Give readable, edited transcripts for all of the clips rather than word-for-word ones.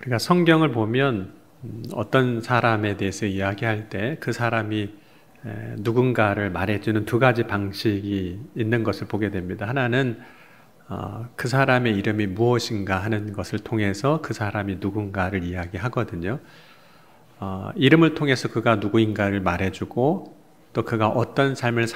그러니까 성경을 보면 어떤 사람에 대해서 이야기할 때 그 사람이 누군가를 말해주는 두 가지 방식이 있는 것을 보게 됩니다. 하나는 그 사람의 이름이 무엇인가 하는 것을 통해서 그 사람이 누군가를 이야기하거든요. 이름을 통해서 그가 누구인가를 말해주고 또 그가 어떤 삶을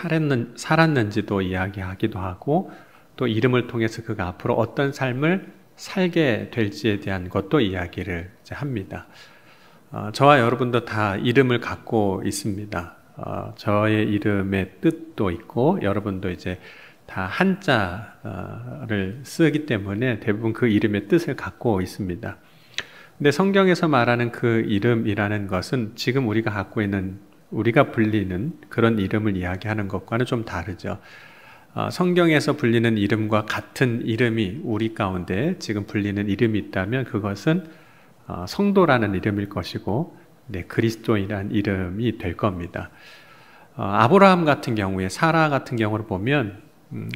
살았는지도 이야기하기도 하고 또 이름을 통해서 그가 앞으로 어떤 삶을 살게 될지에 대한 것도 이야기를 합니다. 저와 여러분도 다 이름을 갖고 있습니다. 저의 이름의 뜻도 있고 여러분도 이제 다 한자를 쓰기 때문에 대부분 그 이름의 뜻을 갖고 있습니다. 근데 성경에서 말하는 그 이름이라는 것은 지금 우리가 갖고 있는 우리가 불리는 그런 이름을 이야기하는 것과는 좀 다르죠. 성경에서 불리는 이름과 같은 이름이 우리 가운데 지금 불리는 이름이 있다면 그것은 성도라는 이름일 것이고 그리스도인이라는 이름이 될 겁니다. 아브라함 같은 경우에 사라 같은 경우를 보면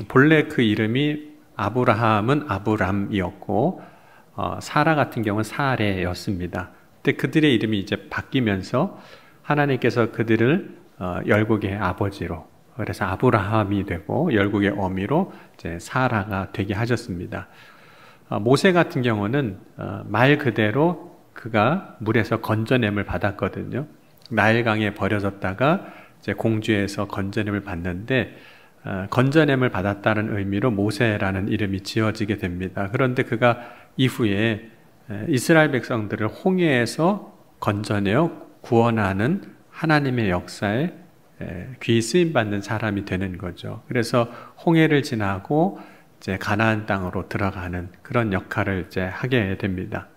본래 그 이름이 아브라함은 아브람이었고 사라 같은 경우는 사레였습니다. 근데 그들의 이름이 이제 바뀌면서 하나님께서 그들을 열국의 아버지로 그래서 아브라함이 되고 열국의 어미로 이제 사라가 되게 하셨습니다. 모세 같은 경우는 말 그대로 그가 물에서 건져냄을 받았거든요. 나일강에 버려졌다가 이제 공주에서 건져냄을 받는데 건져냄을 받았다는 의미로 모세라는 이름이 지어지게 됩니다. 그런데 그가 이후에 이스라엘 백성들을 홍해에서 건져내어 구원하는 하나님의 역사에 귀히 쓰임받는 사람이 되는 거죠. 그래서 홍해를 지나고 이제 가나안 땅으로 들어가는 그런 역할을 이제 하게 됩니다.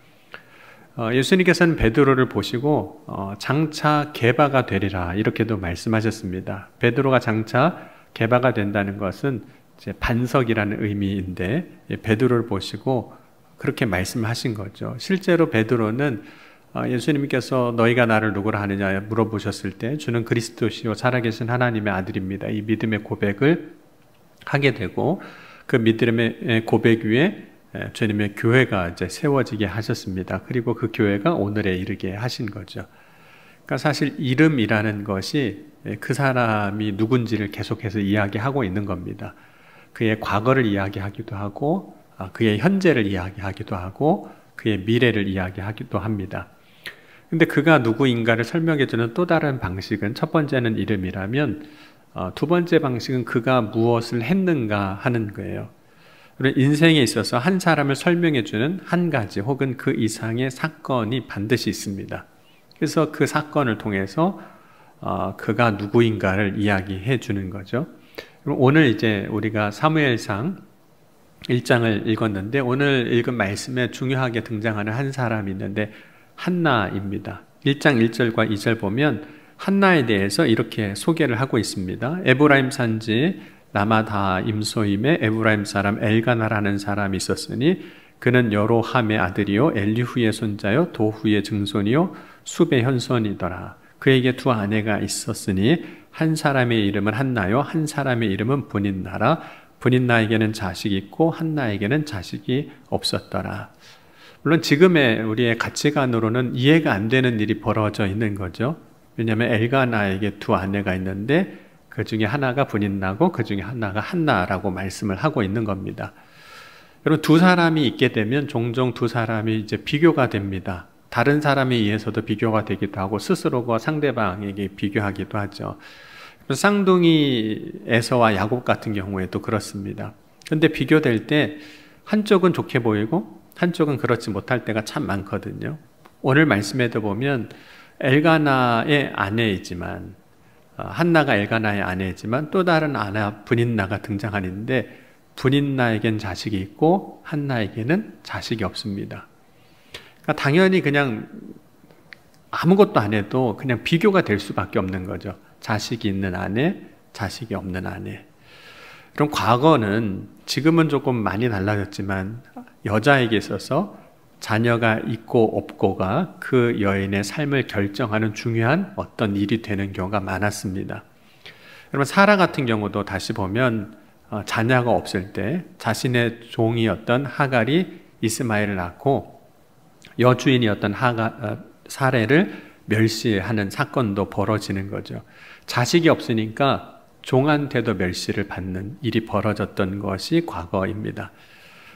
예수님께서는 베드로를 보시고 장차 게바가 되리라 이렇게도 말씀하셨습니다. 베드로가 장차 게바가 된다는 것은 이제 반석이라는 의미인데 베드로를 보시고 그렇게 말씀하신 거죠. 실제로 베드로는 예수님께서 너희가 나를 누구라 하느냐 물어보셨을 때 주는 그리스도시요 살아계신 하나님의 아들입니다. 이 믿음의 고백을 하게 되고 그 믿음의 고백 위에 주님의 교회가 이제 세워지게 하셨습니다. 그리고 그 교회가 오늘에 이르게 하신 거죠. 그러니까 사실 이름이라는 것이 그 사람이 누군지를 계속해서 이야기하고 있는 겁니다. 그의 과거를 이야기하기도 하고 그의 현재를 이야기하기도 하고 그의 미래를 이야기하기도 합니다. 근데 그가 누구인가를 설명해주는 또 다른 방식은 첫 번째는 이름이라면 두 번째 방식은 그가 무엇을 했는가 하는 거예요. 인생에 있어서 한 사람을 설명해주는 한 가지 혹은 그 이상의 사건이 반드시 있습니다. 그래서 그 사건을 통해서 그가 누구인가를 이야기해 주는 거죠. 그럼 오늘 이제 우리가 사무엘상 1장을 읽었는데 오늘 읽은 말씀에 중요하게 등장하는 한 사람이 있는데 한나입니다. 1장 1절과 2절 보면 한나에 대해서 이렇게 소개를 하고 있습니다. 에브라임 산지 라마다 임소임에 에브라임 사람 엘가나라는 사람이 있었으니 그는 여로함의 아들이요 엘리후의 손자요 도후의 증손이요 숲의 현손이더라. 그에게 두 아내가 있었으니 한 사람의 이름은 한나요 한 사람의 이름은 분인나라. 분인나에게는 자식이 있고 한나에게는 자식이 없었더라. 물론 지금의 우리의 가치관으로는 이해가 안 되는 일이 벌어져 있는 거죠. 왜냐하면 엘가나에게 두 아내가 있는데 그 중에 하나가 분인나고 그 중에 하나가 한나라고 말씀을 하고 있는 겁니다. 여러분 두 사람이 있게 되면 종종 두 사람이 이제 비교가 됩니다. 다른 사람에 의해서도 비교가 되기도 하고 스스로가 상대방에게 비교하기도 하죠. 쌍둥이 에서와 야곱 같은 경우에도 그렇습니다. 그런데 비교될 때 한쪽은 좋게 보이고 한쪽은 그렇지 못할 때가 참 많거든요. 오늘 말씀에도 보면 엘가나의 아내이지만 한나가 엘가나의 아내이지만 또 다른 아내 분인나가 등장하는데 분인나에겐 자식이 있고 한나에게는 자식이 없습니다. 그러니까 당연히 그냥 아무것도 안 해도 그냥 비교가 될 수밖에 없는 거죠. 자식이 있는 아내, 자식이 없는 아내. 그럼 과거는 지금은 조금 많이 달라졌지만 여자에게 있어서 자녀가 있고 없고가 그 여인의 삶을 결정하는 중요한 어떤 일이 되는 경우가 많았습니다. 여러분 사라 같은 경우도 다시 보면 자녀가 없을 때 자신의 종이었던 하갈이 이스마엘을 낳고 여주인이었던 사례를 멸시하는 사건도 벌어지는 거죠. 자식이 없으니까 종한테도 멸시를 받는 일이 벌어졌던 것이 과거입니다.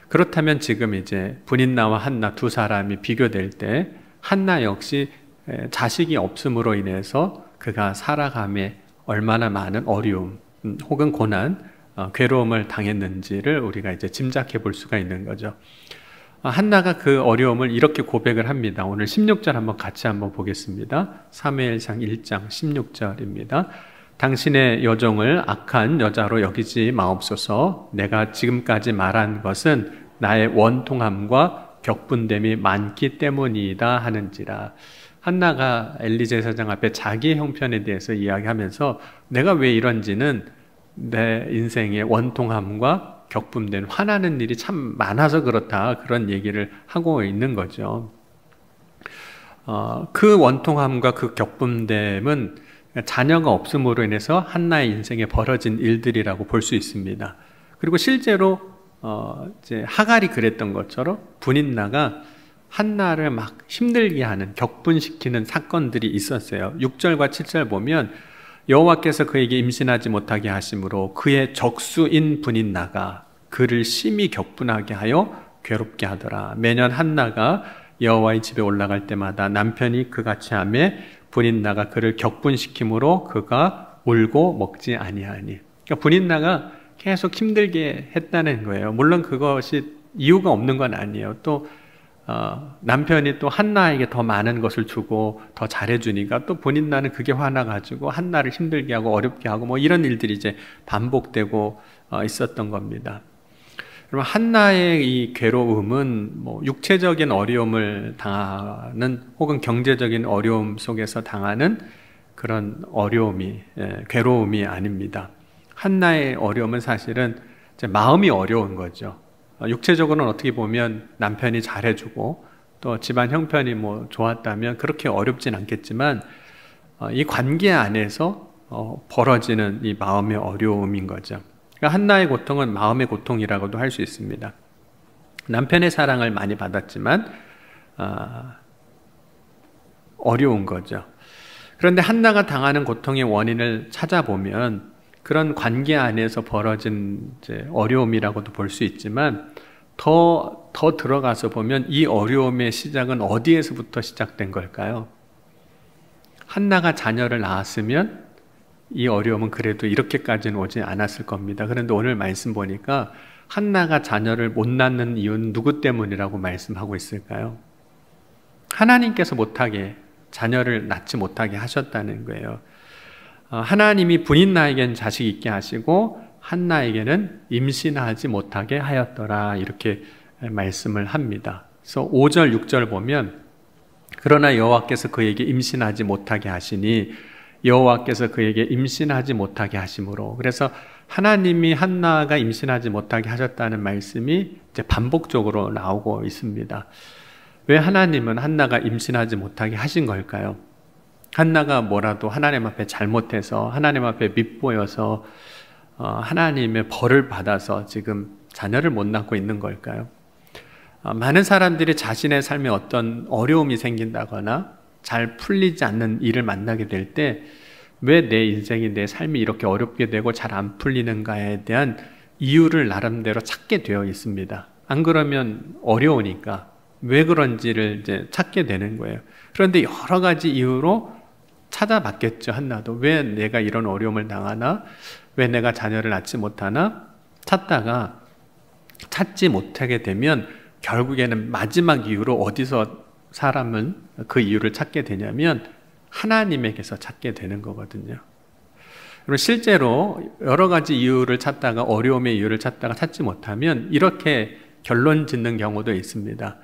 그렇다면 지금 이제 브닌나와 한나 두 사람이 비교될 때 한나 역시 자식이 없음으로 인해서 그가 살아감에 얼마나 많은 어려움 혹은 고난, 괴로움을 당했는지를 우리가 이제 짐작해 볼 수가 있는 거죠. 한나가 그 어려움을 이렇게 고백을 합니다. 오늘 16절 한번 같이 한번 보겠습니다. 사무엘상 1장 16절입니다. 당신의 여종을 악한 여자로 여기지 마옵소서. 내가 지금까지 말한 것은 나의 원통함과 격분됨이 많기 때문이다 하는지라. 한나가 엘리 제사장 앞에 자기의 형편에 대해서 이야기하면서 내가 왜 이런지는 내 인생의 원통함과 격분된 화나는 일이 참 많아서 그렇다, 그런 얘기를 하고 있는 거죠. 그 원통함과 그 격분됨은 자녀가 없음으로 인해서 한나의 인생에 벌어진 일들이라고 볼 수 있습니다. 그리고 실제로 이제 하갈이 그랬던 것처럼 브닌나가 한나를 막 힘들게 하는, 격분시키는 사건들이 있었어요. 6절과 7절 보면 여호와께서 그에게 임신하지 못하게 하심으로 그의 적수인 브닌나가 그를 심히 격분하게 하여 괴롭게 하더라. 매년 한나가 여호와의 집에 올라갈 때마다 남편이 그같이 하매 브닌나가 그를 격분시키므로 그가 울고 먹지 아니하니. 그러니까 브닌나가 계속 힘들게 했다는 거예요. 물론 그것이 이유가 없는 건 아니에요. 또 남편이 또 한나에게 더 많은 것을 주고 더 잘해주니까 또 브닌나는 그게 화나가지고 한나를 힘들게 하고 어렵게 하고 뭐 이런 일들이 이제 반복되고 있었던 겁니다. 그러면 한나의 이 괴로움은 뭐 육체적인 어려움을 당하는 혹은 경제적인 어려움 속에서 당하는 그런 어려움이, 괴로움이 아닙니다. 한나의 어려움은 사실은 이제 마음이 어려운 거죠. 육체적으로는 어떻게 보면 남편이 잘해주고 또 집안 형편이 뭐 좋았다면 그렇게 어렵진 않겠지만 이 관계 안에서 벌어지는 이 마음의 어려움인 거죠. 그러니까 한나의 고통은 마음의 고통이라고도 할 수 있습니다. 남편의 사랑을 많이 받았지만 어려운 거죠. 그런데 한나가 당하는 고통의 원인을 찾아보면 그런 관계 안에서 벌어진 이제 어려움이라고도 볼 수 있지만 더 들어가서 보면 이 어려움의 시작은 어디에서부터 시작된 걸까요? 한나가 자녀를 낳았으면 이 어려움은 그래도 이렇게까지는 오지 않았을 겁니다. 그런데 오늘 말씀 보니까 한나가 자녀를 못 낳는 이유는 누구 때문이라고 말씀하고 있을까요? 하나님께서 못하게, 자녀를 낳지 못하게 하셨다는 거예요. 하나님이 브닌나에게는 자식 있게 하시고 한나에게는 임신하지 못하게 하였더라, 이렇게 말씀을 합니다. 그래서 5절 6절 보면 그러나 여호와께서 그에게 임신하지 못하게 하시니 여호와께서 그에게 임신하지 못하게 하심으로. 그래서 하나님이 한나가 임신하지 못하게 하셨다는 말씀이 이제 반복적으로 나오고 있습니다. 왜 하나님은 한나가 임신하지 못하게 하신 걸까요? 한나가 뭐라도 하나님 앞에 잘못해서, 하나님 앞에 밉보여서 하나님의 벌을 받아서 지금 자녀를 못 낳고 있는 걸까요? 많은 사람들이 자신의 삶에 어떤 어려움이 생긴다거나 잘 풀리지 않는 일을 만나게 될 때 왜 내 인생이, 내 삶이 이렇게 어렵게 되고 잘 안 풀리는가에 대한 이유를 나름대로 찾게 되어 있습니다. 안 그러면 어려우니까 왜 그런지를 이제 찾게 되는 거예요. 그런데 여러 가지 이유로 찾아봤겠죠. 한나도 왜 내가 이런 어려움을 당하나, 왜 내가 자녀를 낳지 못하나 찾다가 찾지 못하게 되면 결국에는 마지막 이유로 어디서 사람은 그 이유를 찾게 되냐면 하나님에게서 찾게 되는 거거든요. 그리고 실제로 여러 가지 이유를 찾다가, 어려움의 이유를 찾다가 찾지 못하면 이렇게 결론 짓는 경우도 있습니다.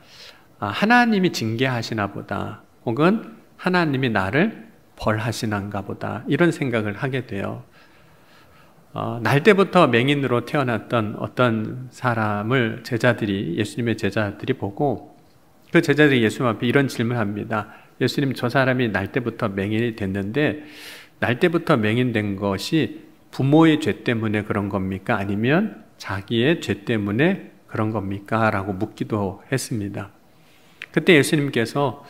하나님이 징계하시나 보다, 혹은 하나님이 나를 벌하시는가 보다, 이런 생각을 하게 돼요. 날 때부터 맹인으로 태어났던 어떤 사람을 예수님의 제자들이 보고, 그 제자들이 예수님 앞에 이런 질문을 합니다. 예수님, 저 사람이 날 때부터 맹인이 됐는데 날 때부터 맹인된 것이 부모의 죄 때문에 그런 겁니까? 아니면 자기의 죄 때문에 그런 겁니까? 라고 묻기도 했습니다. 그때 예수님께서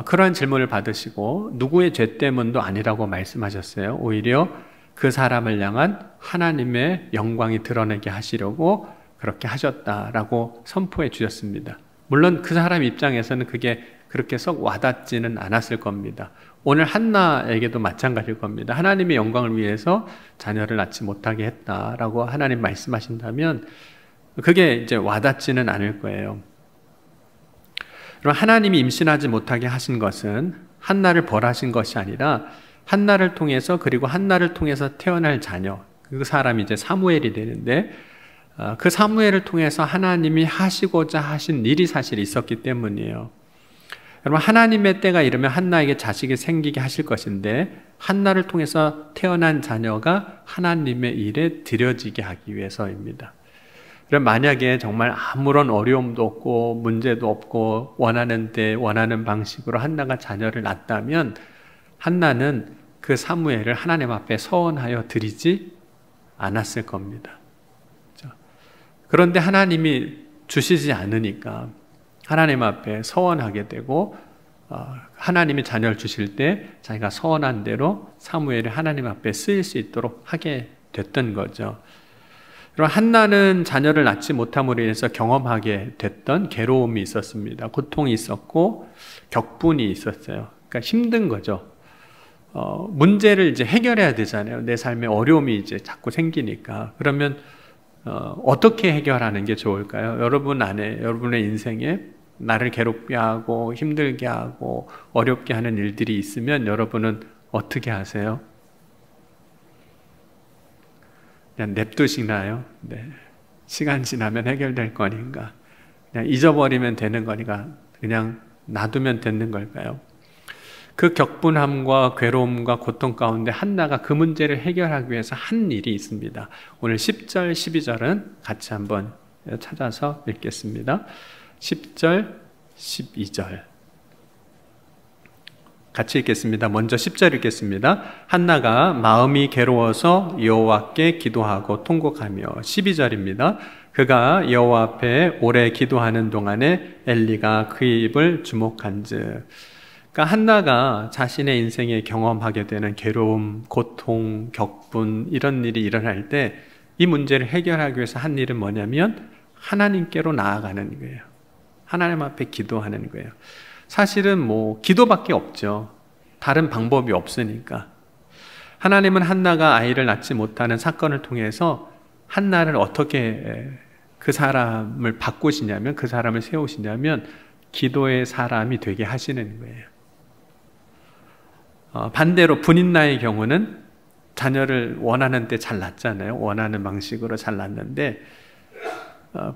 그러한 질문을 받으시고 누구의 죄 때문도 아니라고 말씀하셨어요. 오히려 그 사람을 향한 하나님의 영광이 드러내게 하시려고 그렇게 하셨다라고 선포해 주셨습니다. 물론 그 사람 입장에서는 그게 그렇게 썩 와닿지는 않았을 겁니다. 오늘 한나에게도 마찬가지일 겁니다. 하나님의 영광을 위해서 자녀를 낳지 못하게 했다라고 하나님 말씀하신다면 그게 이제 와닿지는 않을 거예요. 그럼 하나님이 임신하지 못하게 하신 것은 한나를 벌하신 것이 아니라 한나를 통해서, 그리고 한나를 통해서 태어날 자녀, 그 사람이 이제 사무엘이 되는데, 그 사무엘을 통해서 하나님이 하시고자 하신 일이 사실 있었기 때문이에요. 여러분, 하나님의 때가 이르면 한나에게 자식이 생기게 하실 것인데, 한나를 통해서 태어난 자녀가 하나님의 일에 드려지게 하기 위해서입니다. 그럼 만약에 정말 아무런 어려움도 없고 문제도 없고 원하는 때 원하는 방식으로 한나가 자녀를 낳았다면 한나는 그 사무엘을 하나님 앞에 서원하여 드리지 않았을 겁니다. 그런데 하나님이 주시지 않으니까 하나님 앞에 서원하게 되고, 하나님이 자녀를 주실 때 자기가 서원한 대로 사무엘을 하나님 앞에 쓰일 수 있도록 하게 됐던 거죠. 그럼 한나는 자녀를 낳지 못함으로 인해서 경험하게 됐던 괴로움이 있었습니다. 고통이 있었고 격분이 있었어요. 그러니까 힘든 거죠. 문제를 이제 해결해야 되잖아요. 내 삶에 어려움이 이제 자꾸 생기니까. 그러면 어떻게 해결하는 게 좋을까요? 여러분 안에, 여러분의 인생에 나를 괴롭게 하고 힘들게 하고 어렵게 하는 일들이 있으면 여러분은 어떻게 하세요? 그냥 냅두시나요? 네. 시간 지나면 해결될 거니까, 그냥 잊어버리면 되는 거니까 그냥 놔두면 되는 걸까요? 그 격분함과 괴로움과 고통 가운데 한나가 그 문제를 해결하기 위해서 한 일이 있습니다. 오늘 10절, 12절은 같이 한번 찾아서 읽겠습니다. 10절, 12절 같이 읽겠습니다. 먼저 10절 읽겠습니다. 한나가 마음이 괴로워서 여호와께 기도하고 통곡하며, 12절입니다. 그가 여호와 앞에 오래 기도하는 동안에 엘리가 그의 입을 주목한즉. 그러니까 한나가 자신의 인생에 경험하게 되는 괴로움, 고통, 격분, 이런 일이 일어날 때 이 문제를 해결하기 위해서 한 일은 뭐냐면 하나님께로 나아가는 거예요. 하나님 앞에 기도하는 거예요. 사실은 기도밖에 없죠. 다른 방법이 없으니까. 하나님은 한나가 아이를 낳지 못하는 사건을 통해서 한나를 어떻게 그 사람을 바꾸시냐면, 그 사람을 세우시냐면 기도의 사람이 되게 하시는 거예요. 반대로 분인나의 경우는 자녀를 원하는 때 잘 낳잖아요. 원하는 방식으로 잘 낳는데,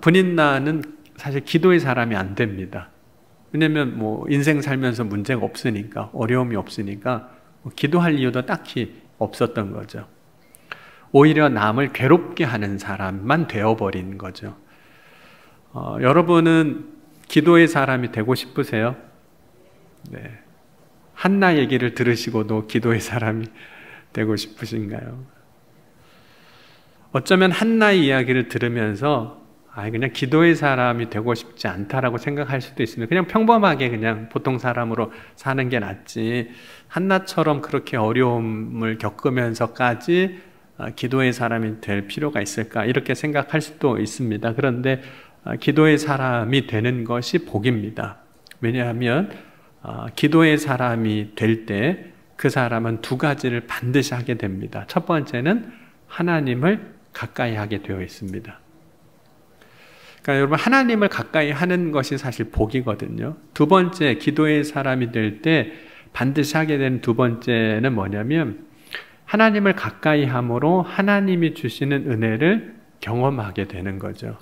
분인나는 사실 기도의 사람이 안 됩니다. 왜냐면 인생 살면서 문제가 없으니까, 어려움이 없으니까 기도할 이유도 딱히 없었던 거죠. 오히려 남을 괴롭게 하는 사람만 되어버린 거죠. 여러분은 기도의 사람이 되고 싶으세요? 네. 한나 얘기를 들으시고도 기도의 사람이 되고 싶으신가요? 어쩌면 한나의 이야기를 들으면서 그냥 기도의 사람이 되고 싶지 않다라고 생각할 수도 있습니다. 그냥 평범하게 그냥 보통 사람으로 사는 게 낫지, 한나처럼 그렇게 어려움을 겪으면서까지 기도의 사람이 될 필요가 있을까, 이렇게 생각할 수도 있습니다. 그런데 기도의 사람이 되는 것이 복입니다. 왜냐하면 기도의 사람이 될 때 그 사람은 두 가지를 반드시 하게 됩니다. 첫 번째는 하나님을 가까이 하게 되어 있습니다. 그러니까 여러분, 하나님을 가까이 하는 것이 사실 복이거든요. 두 번째, 기도의 사람이 될 때 반드시 하게 되는 두 번째는 뭐냐면, 하나님을 가까이 함으로 하나님이 주시는 은혜를 경험하게 되는 거죠.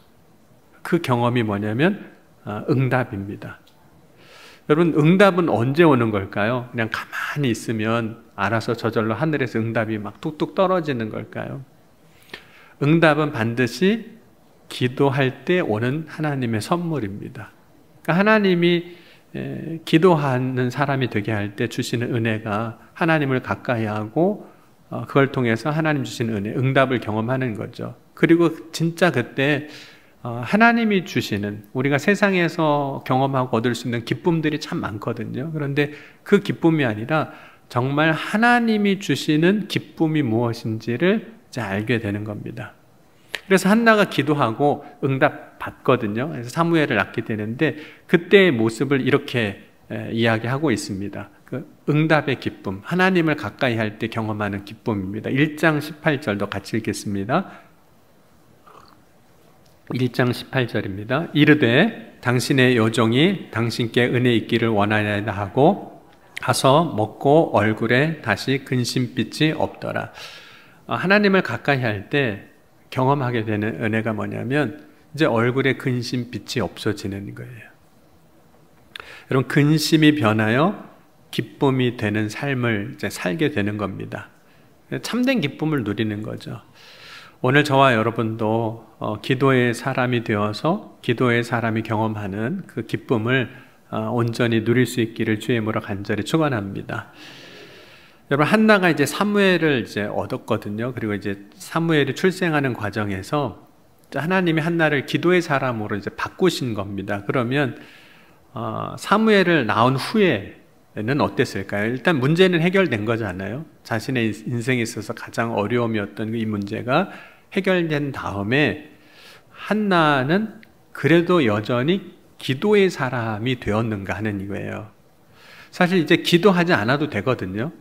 그 경험이 뭐냐면 응답입니다. 여러분, 응답은 언제 오는 걸까요? 그냥 가만히 있으면 알아서 저절로 하늘에서 응답이 막 뚝뚝 떨어지는 걸까요? 응답은 반드시 기도할 때 오는 하나님의 선물입니다. 그러니까 하나님이 기도하는 사람이 되게 할 때 주시는 은혜가 하나님을 가까이 하고, 그걸 통해서 하나님 주시는 은혜, 응답을 경험하는 거죠. 그리고 진짜 그때 하나님이 주시는, 우리가 세상에서 경험하고 얻을 수 있는 기쁨들이 참 많거든요. 그런데 그 기쁨이 아니라 정말 하나님이 주시는 기쁨이 무엇인지를 이제 알게 되는 겁니다. 그래서 한나가 기도하고 응답 받거든요. 그래서 사무엘을 낳게 되는데 그때의 모습을 이렇게 이야기하고 있습니다. 그 응답의 기쁨, 하나님을 가까이 할 때 경험하는 기쁨입니다. 1장 18절도 같이 읽겠습니다. 1장 18절입니다. 이르되 당신의 여종이 당신께 은혜 있기를 원하나이다 하고 가서 먹고 얼굴에 다시 근심빛이 없더라. 하나님을 가까이 할 때 경험하게 되는 은혜가 뭐냐면 이제 얼굴에 근심빛이 없어지는 거예요. 여러분, 근심이 변하여 기쁨이 되는 삶을 이제 살게 되는 겁니다. 참된 기쁨을 누리는 거죠. 오늘 저와 여러분도 기도의 사람이 되어서 기도의 사람이 경험하는 그 기쁨을 온전히 누릴 수 있기를 주의 이름으로 간절히 축원합니다. 여러분, 한나가 이제 사무엘을 이제 얻었거든요. 그리고 이제 사무엘이 출생하는 과정에서 하나님이 한나를 기도의 사람으로 이제 바꾸신 겁니다. 그러면 사무엘을 낳은 후에는 어땠을까요? 일단 문제는 해결된 거잖아요. 자신의 인생에 있어서 가장 어려움이었던 이 문제가 해결된 다음에 한나는 그래도 여전히 기도의 사람이 되었는가 하는 이거예요. 사실 이제 기도하지 않아도 되거든요.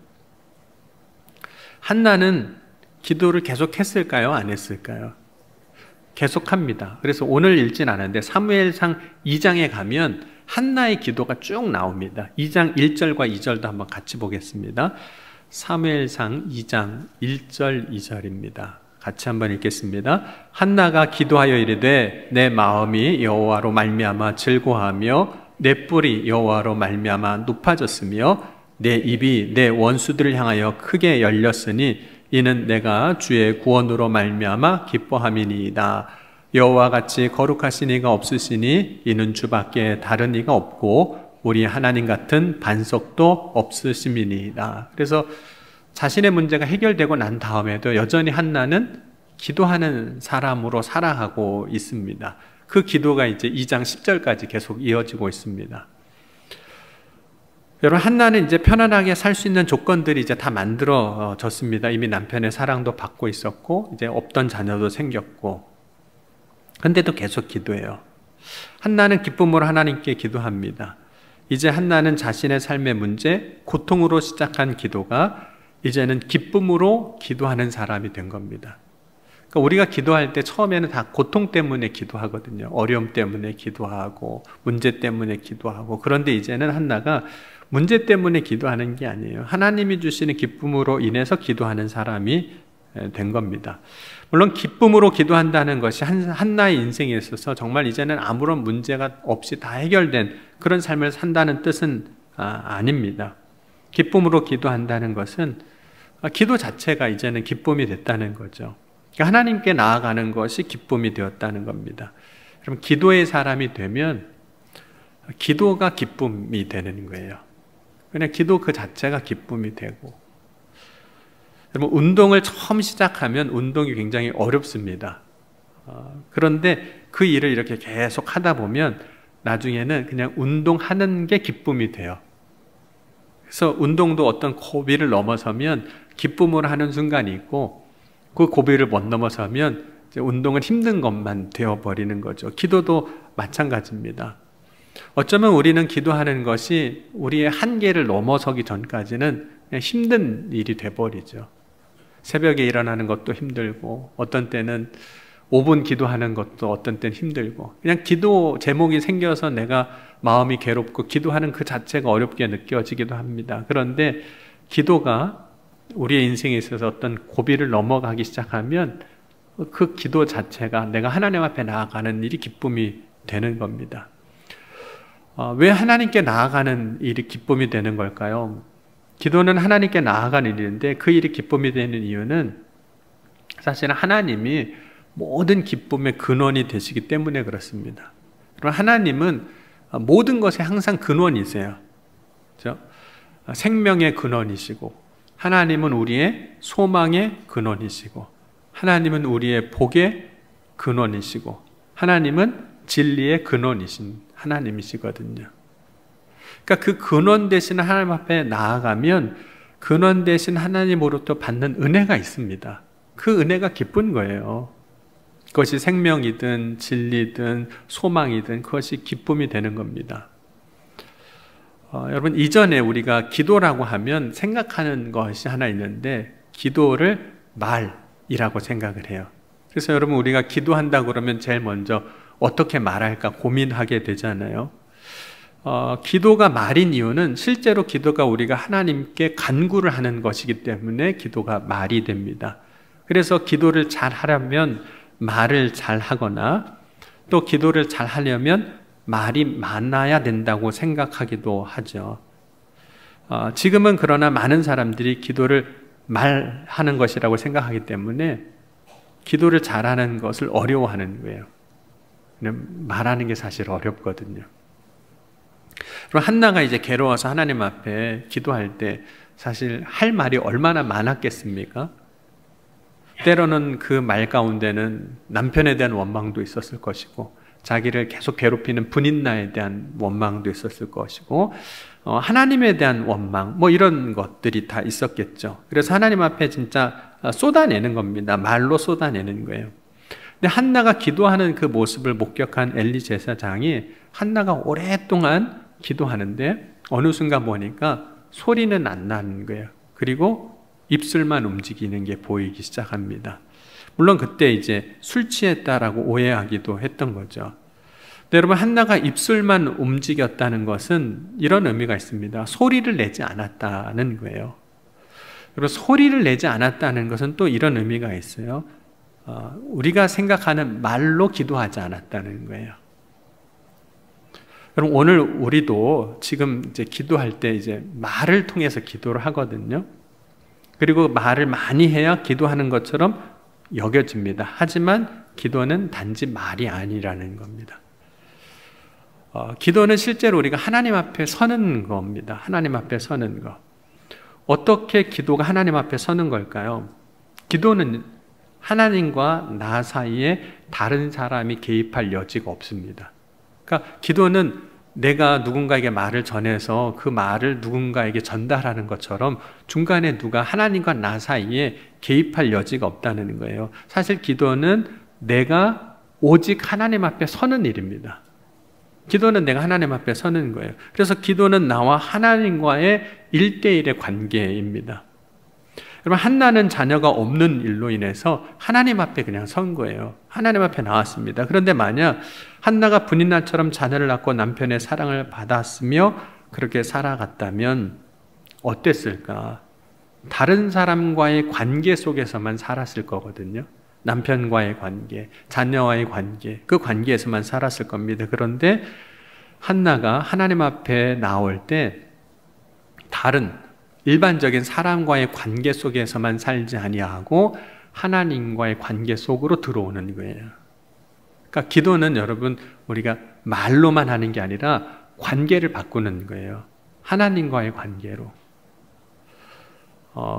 한나는 기도를 계속 했을까요? 안 했을까요? 계속합니다. 그래서 오늘 읽진 않았는데 사무엘상 2장에 가면 한나의 기도가 쭉 나옵니다. 2장 1절과 2절도 한번 같이 보겠습니다. 사무엘상 2장 1절 2절입니다. 같이 한번 읽겠습니다. 한나가 기도하여 이르되 내 마음이 여호와로 말미암아 즐거워하며 내 뿔이 여호와로 말미암아 높아졌으며 내 입이 내 원수들을 향하여 크게 열렸으니 이는 내가 주의 구원으로 말미암아 기뻐함이니이다. 여호와 같이 거룩하신 이가 없으시니 이는 주밖에 다른 이가 없고 우리 하나님 같은 반석도 없으심이니이다. 그래서 자신의 문제가 해결되고 난 다음에도 여전히 한나는 기도하는 사람으로 살아가고 있습니다. 그 기도가 이제 2장 10절까지 계속 이어지고 있습니다. 여러분, 한나는 이제 편안하게 살 수 있는 조건들이 이제 다 만들어졌습니다. 이미 남편의 사랑도 받고 있었고, 이제 없던 자녀도 생겼고, 근데도 계속 기도해요. 한나는 기쁨으로 하나님께 기도합니다. 이제 한나는 자신의 삶의 문제, 고통으로 시작한 기도가 이제는 기쁨으로 기도하는 사람이 된 겁니다. 그러니까 우리가 기도할 때 처음에는 다 고통 때문에 기도하거든요. 어려움 때문에 기도하고, 문제 때문에 기도하고, 그런데 이제는 한나가 문제 때문에 기도하는 게 아니에요. 하나님이 주시는 기쁨으로 인해서 기도하는 사람이 된 겁니다. 물론 기쁨으로 기도한다는 것이 한나의 인생에 있어서 정말 이제는 아무런 문제가 없이 다 해결된 그런 삶을 산다는 뜻은 아닙니다. 기쁨으로 기도한다는 것은 기도 자체가 이제는 기쁨이 됐다는 거죠. 그러니까 하나님께 나아가는 것이 기쁨이 되었다는 겁니다. 그럼 기도의 사람이 되면 기도가 기쁨이 되는 거예요. 그냥 기도 그 자체가 기쁨이 되고, 여러분, 운동을 처음 시작하면 운동이 굉장히 어렵습니다. 그런데 그 일을 이렇게 계속 하다 보면 나중에는 그냥 운동하는 게 기쁨이 돼요. 그래서 운동도 어떤 고비를 넘어서면 기쁨으로 하는 순간이 있고, 그 고비를 못 넘어서면 이제 운동은 힘든 것만 되어버리는 거죠. 기도도 마찬가지입니다. 어쩌면 우리는 기도하는 것이 우리의 한계를 넘어서기 전까지는 그냥 힘든 일이 돼버리죠. 새벽에 일어나는 것도 힘들고, 어떤 때는 5분 기도하는 것도 어떤 때는 힘들고, 그냥 기도 제목이 생겨서 내가 마음이 괴롭고 기도하는 그 자체가 어렵게 느껴지기도 합니다. 그런데 기도가 우리의 인생에 있어서 어떤 고비를 넘어가기 시작하면 그 기도 자체가 내가 하나님 앞에 나아가는 일이 기쁨이 되는 겁니다. 왜 하나님께 나아가는 일이 기쁨이 되는 걸까요? 기도는 하나님께 나아가는 일인데 그 일이 기쁨이 되는 이유는 사실은 하나님이 모든 기쁨의 근원이 되시기 때문에 그렇습니다. 그럼 하나님은 모든 것에 항상 근원이세요. 그렇죠? 생명의 근원이시고, 하나님은 우리의 소망의 근원이시고, 하나님은 우리의 복의 근원이시고, 하나님은 진리의 근원이신 하나님이시거든요. 그러니까 그 근원 되신 하나님 앞에 나아가면 근원 되신 하나님으로부터 받는 은혜가 있습니다. 그 은혜가 기쁜 거예요. 그것이 생명이든 진리든 소망이든 그것이 기쁨이 되는 겁니다. 여러분, 이전에 우리가 기도라고 하면 생각하는 것이 하나 있는데 기도를 말이라고 생각을 해요. 그래서 여러분, 우리가 기도한다 그러면 제일 먼저 어떻게 말할까 고민하게 되잖아요. 기도가 말인 이유는 실제로 기도가 우리가 하나님께 간구를 하는 것이기 때문에 기도가 말이 됩니다. 그래서 기도를 잘 하려면 말을 잘 하거나 또 기도를 잘 하려면 말이 많아야 된다고 생각하기도 하죠. 지금은 그러나 많은 사람들이 기도를 말하는 것이라고 생각하기 때문에 기도를 잘하는 것을 어려워하는 거예요. 말하는 게 사실 어렵거든요. 그럼 한나가 이제 괴로워서 하나님 앞에 기도할 때 사실 할 말이 얼마나 많았겠습니까? 때로는 그 말 가운데는 남편에 대한 원망도 있었을 것이고 자기를 계속 괴롭히는 분인나에 대한 원망도 있었을 것이고 하나님에 대한 원망 이런 것들이 다 있었겠죠. 그래서 하나님 앞에 진짜 쏟아내는 겁니다. 말로 쏟아내는 거예요. 근데 한나가 기도하는 그 모습을 목격한 엘리 제사장이 한나가 오랫동안 기도하는데 어느 순간 보니까 소리는 안 나는 거예요. 그리고 입술만 움직이는 게 보이기 시작합니다. 물론 그때 이제 술 취했다라고 오해하기도 했던 거죠. 근데 여러분, 한나가 입술만 움직였다는 것은 이런 의미가 있습니다. 소리를 내지 않았다는 거예요. 그리고 소리를 내지 않았다는 것은 또 이런 의미가 있어요. 우리가 생각하는 말로 기도하지 않았다는 거예요. 여러분, 오늘 우리도 지금 이제 기도할 때 이제 말을 통해서 기도를 하거든요. 그리고 말을 많이 해야 기도하는 것처럼 여겨집니다. 하지만 기도는 단지 말이 아니라는 겁니다. 기도는 실제로 우리가 하나님 앞에 서는 겁니다. 하나님 앞에 서는 것. 어떻게 기도가 하나님 앞에 서는 걸까요? 기도는 하나님과 나 사이에 다른 사람이 개입할 여지가 없습니다. 그러니까 기도는 내가 누군가에게 말을 전해서 그 말을 누군가에게 전달하는 것처럼 중간에 누가 하나님과 나 사이에 개입할 여지가 없다는 거예요. 사실 기도는 내가 오직 하나님 앞에 서는 일입니다. 기도는 내가 하나님 앞에 서는 거예요. 그래서 기도는 나와 하나님과의 1대1의 관계입니다. 여러분, 한나는 자녀가 없는 일로 인해서 하나님 앞에 그냥 선 거예요. 하나님 앞에 나왔습니다. 그런데 만약 한나가 분인나처럼 자녀를 낳고 남편의 사랑을 받았으며 그렇게 살아갔다면 어땠을까? 다른 사람과의 관계 속에서만 살았을 거거든요. 남편과의 관계, 자녀와의 관계, 그 관계에서만 살았을 겁니다. 그런데 한나가 하나님 앞에 나올 때 다른 일반적인 사람과의 관계 속에서만 살지 아니하고 하나님과의 관계 속으로 들어오는 거예요. 그러니까 기도는 여러분, 우리가 말로만 하는 게 아니라 관계를 바꾸는 거예요. 하나님과의 관계로.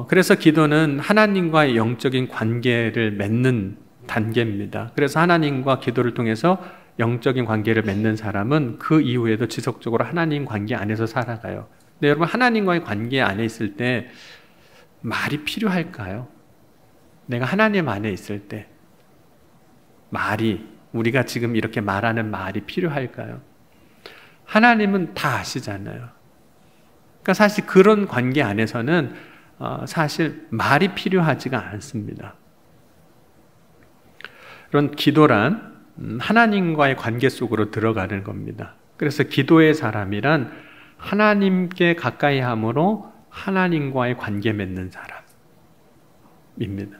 그래서 기도는 하나님과의 영적인 관계를 맺는 단계입니다. 그래서 하나님과 기도를 통해서 영적인 관계를 맺는 사람은 그 이후에도 지속적으로 하나님 관계 안에서 살아가요. 근데 여러분, 하나님과의 관계 안에 있을 때 말이 필요할까요? 내가 하나님 안에 있을 때 말이, 우리가 지금 이렇게 말하는 말이 필요할까요? 하나님은 다 아시잖아요. 그러니까 사실 그런 관계 안에서는 사실 말이 필요하지가 않습니다. 그런 기도란 하나님과의 관계 속으로 들어가는 겁니다. 그래서 기도의 사람이란 하나님께 가까이 함으로 하나님과의 관계 맺는 사람입니다.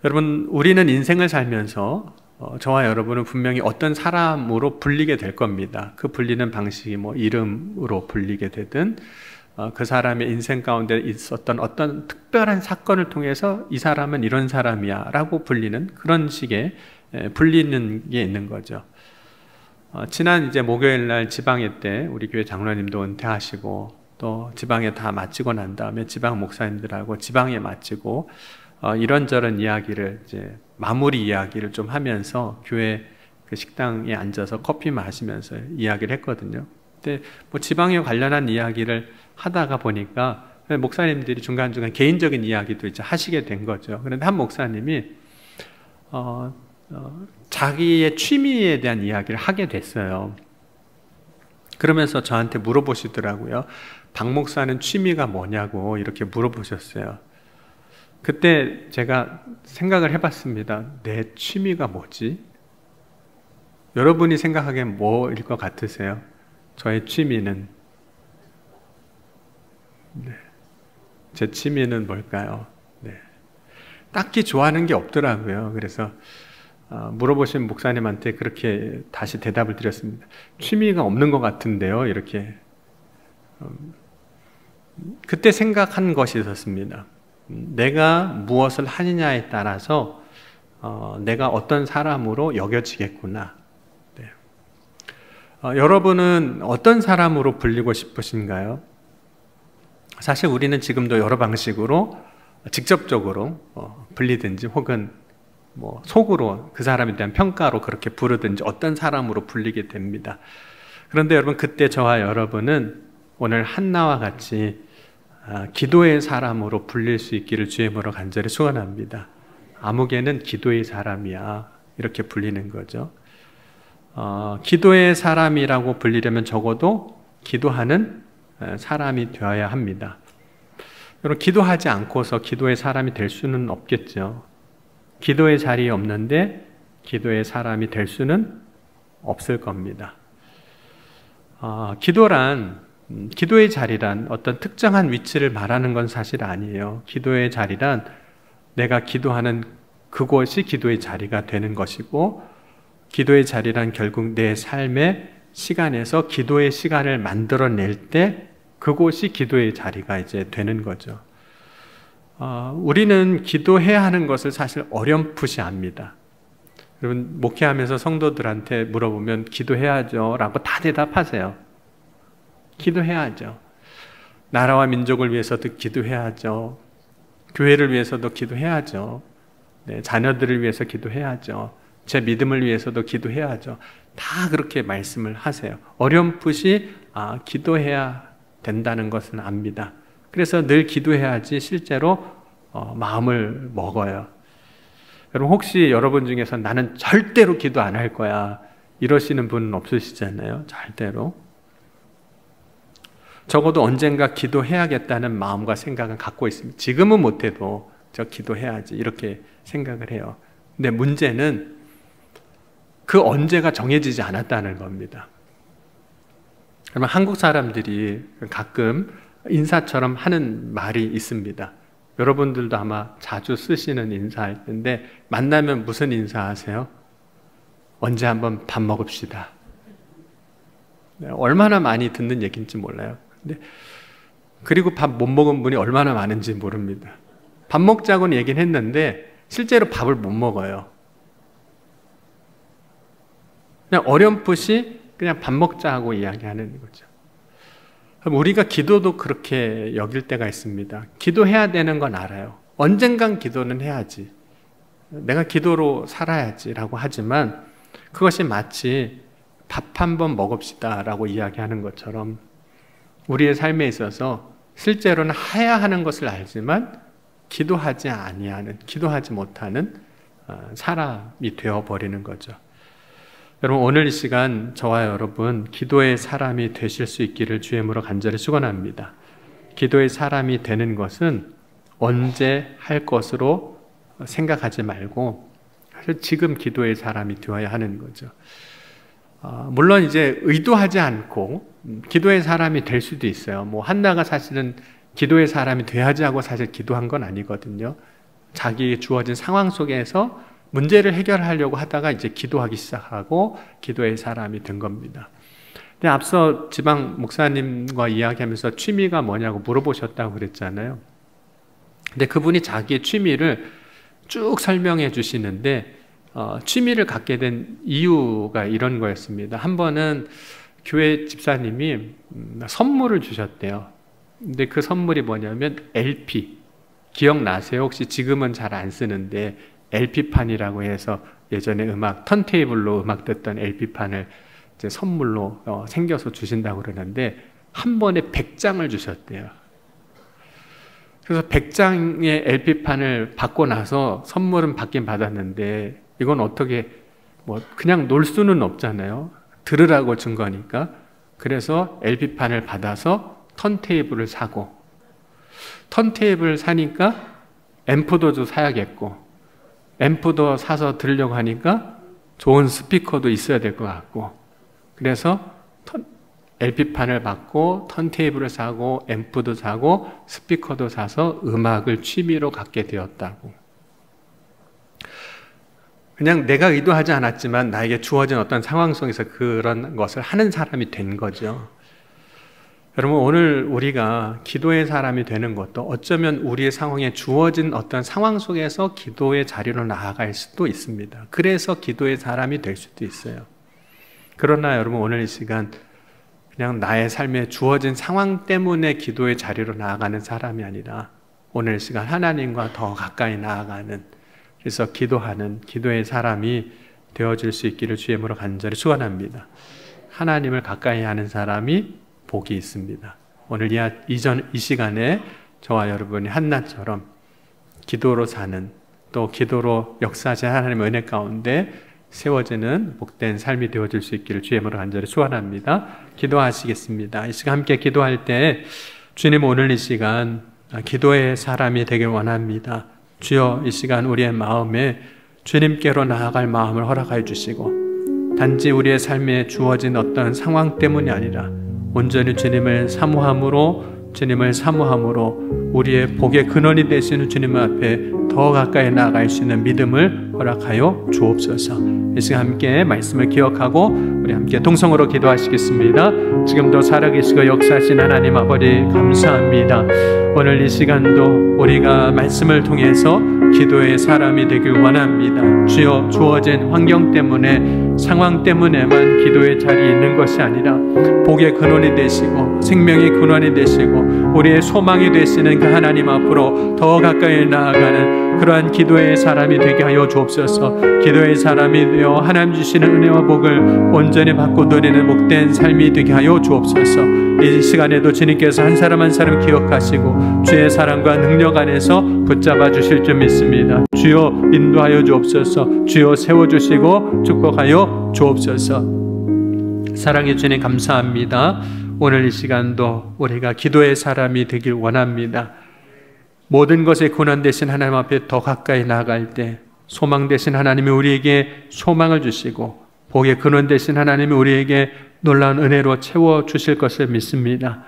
여러분, 우리는 인생을 살면서 저와 여러분은 분명히 어떤 사람으로 불리게 될 겁니다. 그 불리는 방식이 이름으로 불리게 되든 그 사람의 인생 가운데 있었던 어떤 특별한 사건을 통해서 이 사람은 이런 사람이야 라고 불리는 그런 식의 불리는 게 있는 거죠. 지난 이제 목요일 날 지방회 때 우리 교회 장로님도 은퇴하시고 또 지방회 다 마치고 난 다음에 지방 목사님들하고 지방회 마치고 이런저런 이야기를 이제 마무리 이야기를 좀 하면서 교회 그 식당에 앉아서 커피 마시면서 이야기를 했거든요. 근데 뭐 지방에 관련한 이야기를 하다가 보니까 목사님들이 중간중간 개인적인 이야기도 이제 하시게 된 거죠. 그런데 한 목사님이 자기의 취미에 대한 이야기를 하게 됐어요. 그러면서 저한테 물어보시더라고요. 박 목사는 취미가 뭐냐고 이렇게 물어보셨어요. 그때 제가 생각을 해봤습니다. 내 취미가 뭐지? 여러분이 생각하기엔 뭐일 것 같으세요? 저의 취미는, 제 취미는 뭘까요? 딱히 좋아하는 게 없더라고요. 그래서 물어보신 목사님한테 그렇게 다시 대답을 드렸습니다. 취미가 없는 것 같은데요. 이렇게. 그때 생각한 것이 있었습니다. 내가 무엇을 하느냐에 따라서 내가 어떤 사람으로 여겨지겠구나. 여러분은 어떤 사람으로 불리고 싶으신가요? 사실 우리는 지금도 여러 방식으로 직접적으로 불리든지 혹은 뭐 속으로 그 사람에 대한 평가로 그렇게 부르든지 어떤 사람으로 불리게 됩니다. 그런데 여러분, 그때 저와 여러분은 오늘 한나와 같이 기도의 사람으로 불릴 수 있기를 주의 이름으로 간절히 소원합니다. 아무개는 기도의 사람이야, 이렇게 불리는 거죠. 기도의 사람이라고 불리려면 적어도 기도하는 사람이 되어야 합니다. 여러분, 기도하지 않고서 기도의 사람이 될 수는 없겠죠. 기도의 자리에 없는데 기도의 사람이 될 수는 없을 겁니다. 기도의 자리란 어떤 특정한 위치를 말하는 건 사실 아니에요. 기도의 자리란 내가 기도하는 그곳이 기도의 자리가 되는 것이고, 기도의 자리란 결국 내 삶의 시간에서 기도의 시간을 만들어낼 때 그곳이 기도의 자리가 이제 되는 거죠. 우리는 기도해야 하는 것을 사실 어렴풋이 압니다. 여러분, 목회하면서 성도들한테 물어보면 기도해야죠 라고 다 대답하세요. 기도해야죠. 나라와 민족을 위해서도 기도해야죠. 교회를 위해서도 기도해야죠. 자녀들을 위해서 기도해야죠. 제 믿음을 위해서도 기도해야죠. 다 그렇게 말씀을 하세요. 어렴풋이 기도해야 된다는 것은 압니다. 그래서 늘 기도해야지 실제로 마음을 먹어요. 여러분, 혹시 여러분 중에서 나는 절대로 기도 안 할 거야 이러시는 분은 없으시잖아요. 절대로. 적어도 언젠가 기도해야겠다는 마음과 생각은 갖고 있습니다. 지금은 못해도 저 기도해야지 이렇게 생각을 해요. 근데 문제는 그 언제가 정해지지 않았다는 겁니다. 그러면 한국 사람들이 가끔 인사처럼 하는 말이 있습니다. 여러분들도 아마 자주 쓰시는 인사할 텐데, 만나면 무슨 인사하세요? 언제 한번 밥 먹읍시다. 얼마나 많이 듣는 얘기인지 몰라요. 근데 그리고 밥 못 먹은 분이 얼마나 많은지 모릅니다. 밥 먹자고는 얘기는 했는데 실제로 밥을 못 먹어요. 그냥 어렴풋이 그냥 밥 먹자고 이야기하는 거죠. 그럼 우리가 기도도 그렇게 여길 때가 있습니다. 기도해야 되는 건 알아요. 언젠간 기도는 해야지. 내가 기도로 살아야지라고 하지만 그것이 마치 밥 한번 먹읍시다 라고 이야기하는 것처럼 우리의 삶에 있어서 실제로는 해야 하는 것을 알지만 기도하지 아니하는, 기도하지 못하는 사람이 되어버리는 거죠. 여러분, 오늘 이 시간 저와 여러분 기도의 사람이 되실 수 있기를 주의 이름으로 간절히 축원합니다. 기도의 사람이 되는 것은 언제 할 것으로 생각하지 말고 사실 지금 기도의 사람이 되어야 하는 거죠. 물론 이제 의도하지 않고 기도의 사람이 될 수도 있어요. 뭐 한나가 사실은 기도의 사람이 돼야지 하고 사실 기도한 건 아니거든요. 자기에게 주어진 상황 속에서 문제를 해결하려고 하다가 이제 기도하기 시작하고 기도의 사람이 된 겁니다. 근데 앞서 지방 목사님과 이야기하면서 취미가 뭐냐고 물어보셨다고 그랬잖아요. 근데 그분이 자기의 취미를 쭉 설명해 주시는데 취미를 갖게 된 이유가 이런 거였습니다. 한 번은 교회 집사님이 선물을 주셨대요. 근데 그 선물이 뭐냐면 LP. 기억나세요? 혹시 지금은 잘 안 쓰는데 LP판이라고 해서 예전에 턴테이블로 음악 듣던 LP판을 이제 선물로 생겨서 주신다고 그러는데 한 번에 100장을 주셨대요. 그래서 100장의 LP판을 받고 나서 선물은 받긴 받았는데 이건 어떻게 그냥 놀 수는 없잖아요. 들으라고 준 거니까. 그래서 LP판을 받아서 턴테이블을 사고, 턴테이블을 사니까 앰프도 사야겠고, 앰프도 사서 들으려고 하니까 좋은 스피커도 있어야 될 것 같고, 그래서 LP판을 받고 턴테이블을 사고 앰프도 사고 스피커도 사서 음악을 취미로 갖게 되었다고. 그냥 내가 의도하지 않았지만 나에게 주어진 어떤 상황 속에서 그런 것을 하는 사람이 된 거죠. 여러분, 오늘 우리가 기도의 사람이 되는 것도 어쩌면 우리의 상황에 주어진 어떤 상황 속에서 기도의 자리로 나아갈 수도 있습니다. 그래서 기도의 사람이 될 수도 있어요. 그러나 여러분, 오늘 이 시간 그냥 나의 삶에 주어진 상황 때문에 기도의 자리로 나아가는 사람이 아니라 오늘 이 시간 하나님과 더 가까이 나아가는, 그래서 기도하는 기도의 사람이 되어질 수 있기를 주의 이름으로 간절히 축원합니다. 하나님을 가까이 하는 사람이 복이 있습니다. 오늘 이 시간에 저와 여러분이 한나처럼 기도로 사는, 또 기도로 역사하시는 하나님의 은혜 가운데 세워지는 복된 삶이 되어질 수 있기를 주의 이름으로 간절히 축원합니다. 기도하시겠습니다. 이 시간 함께 기도할 때 주님, 오늘 이 시간 기도의 사람이 되길 원합니다. 주여, 이 시간 우리의 마음에 주님께로 나아갈 마음을 허락하여 주시고, 단지 우리의 삶에 주어진 어떤 상황 때문이 아니라 온전히 주님을 사모함으로 우리의 복의 근원이 되시는 주님 앞에 더 가까이 나아갈 수 있는 믿음을 허락하여 주옵소서. 이 시간 함께 말씀을 기억하고 우리 함께 동성으로 기도하시겠습니다. 지금도 살아계시고 역사하신 하나님 아버지, 감사합니다. 오늘 이 시간도 우리가 말씀을 통해서 기도의 사람이 되길 원합니다. 주여, 주어진 환경 때문에, 상황 때문에만 기도의 자리에 있는 것이 아니라 복의 근원이 되시고 생명의 근원이 되시고 우리의 소망이 되시는 그 하나님 앞으로 더 가까이 나아가는 그러한 기도의 사람이 되게 하여 주옵소서. 기도의 사람이 되어 하나님 주시는 은혜와 복을 온전히 받고 누리는 복된 삶이 되게 하여 주옵소서. 이 시간에도 주님께서 한 사람 한 사람 기억하시고 주의 사랑과 능력 안에서 붙잡아 주실 줄 믿습니다. 주여, 인도하여 주옵소서. 주여, 세워주시고 축복하여 주옵소서. 사랑해 주님, 감사합니다. 오늘 이 시간도 우리가 기도의 사람이 되길 원합니다. 모든 것에 근원 되신 하나님 앞에 더 가까이 나아갈 때 소망 되신 하나님이 우리에게 소망을 주시고 복의 근원 되신 하나님이 우리에게 놀라운 은혜로 채워주실 것을 믿습니다.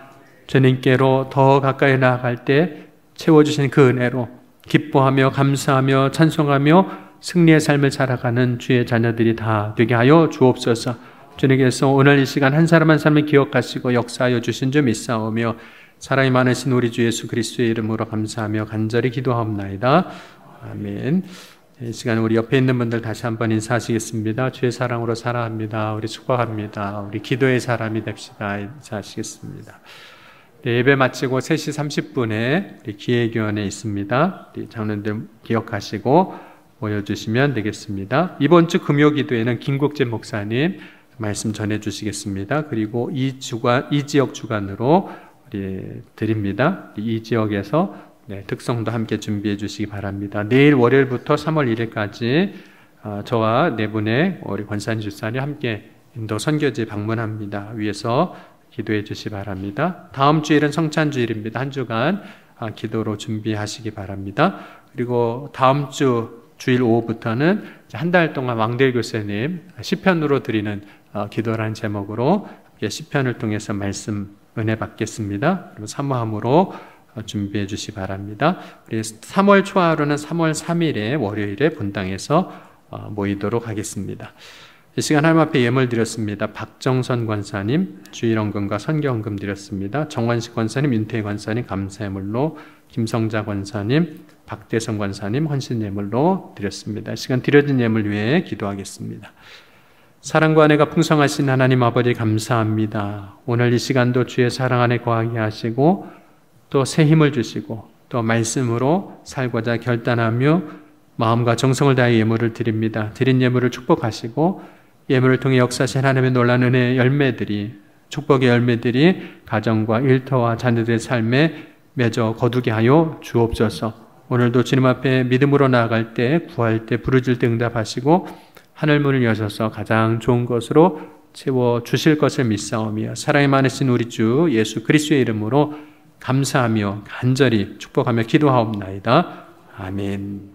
주님께로 더 가까이 나아갈 때 채워주신 그 은혜로 기뻐하며 감사하며 찬송하며 승리의 삶을 살아가는 주의 자녀들이 다 되게 하여 주옵소서. 주님께서 오늘 이 시간 한 사람 한 사람을 기억하시고 역사하여 주신 줄 믿사오며 사랑이 많으신 우리 주 예수 그리스도의 이름으로 감사하며 간절히 기도하옵나이다. 아멘. 이 시간 우리 옆에 있는 분들 다시 한번 인사하시겠습니다. 주의 사랑으로 사랑합니다. 우리 축복합니다. 우리 기도의 사람이 됩시다. 인사하시겠습니다. 네, 예배 마치고 3시 30분에 우리 기획위원회 있습니다. 우리 장로님들 기억하시고 모여주시면 되겠습니다. 이번 주 금요 기도에는 김국진 목사님 말씀 전해주시겠습니다. 그리고 이 지역 주간으로 우리 드립니다. 이 지역에서 특성도 함께 준비해 주시기 바랍니다. 내일 월요일부터 3월 1일까지 저와 네 분의 우리 권사님 집사님 함께 인도 선교지 방문합니다. 위에서 기도해 주시기 바랍니다. 다음 주일은 성찬주일입니다. 한 주간 기도로 준비하시기 바랍니다. 그리고 다음 주 주일 오후부터는 한 달 동안 왕대일 교수님 시편으로 드리는 기도라는 제목으로 시편을 통해서 말씀 은혜 받겠습니다. 그리고 사모함으로 준비해 주시기 바랍니다. 우리 3월 초하루는 3월 3일에 월요일에 본당에서 모이도록 하겠습니다. 이 시간 하나님 앞에 예물 드렸습니다. 박정선 권사님 주일헌금과 선교헌금 드렸습니다. 정원식 권사님, 윤태희 권사님 감사예물로, 김성자 권사님, 박대성 권사님 헌신예물로 드렸습니다. 이 시간 드려진 예물 위해 기도하겠습니다. 사랑과 은혜가 풍성하신 하나님 아버지, 감사합니다. 오늘 이 시간도 주의 사랑 안에 거하게 하시고 또 새 힘을 주시고 또 말씀으로 살고자 결단하며 마음과 정성을 다해 예물을 드립니다. 드린 예물을 축복하시고 예물을 통해 역사하신 하나님의 놀라운 은혜의 열매들이, 축복의 열매들이 가정과 일터와 자녀들의 삶에 맺어 거두게 하여 주옵소서. 오늘도 주님 앞에 믿음으로 나아갈 때, 구할 때, 부르짖을 때 응답하시고 하늘문을 여셔서 가장 좋은 것으로 채워 주실 것을 믿사오며 사랑이 많으신 우리 주 예수 그리스도의 이름으로 감사하며 간절히 축복하며 기도하옵나이다. 아멘.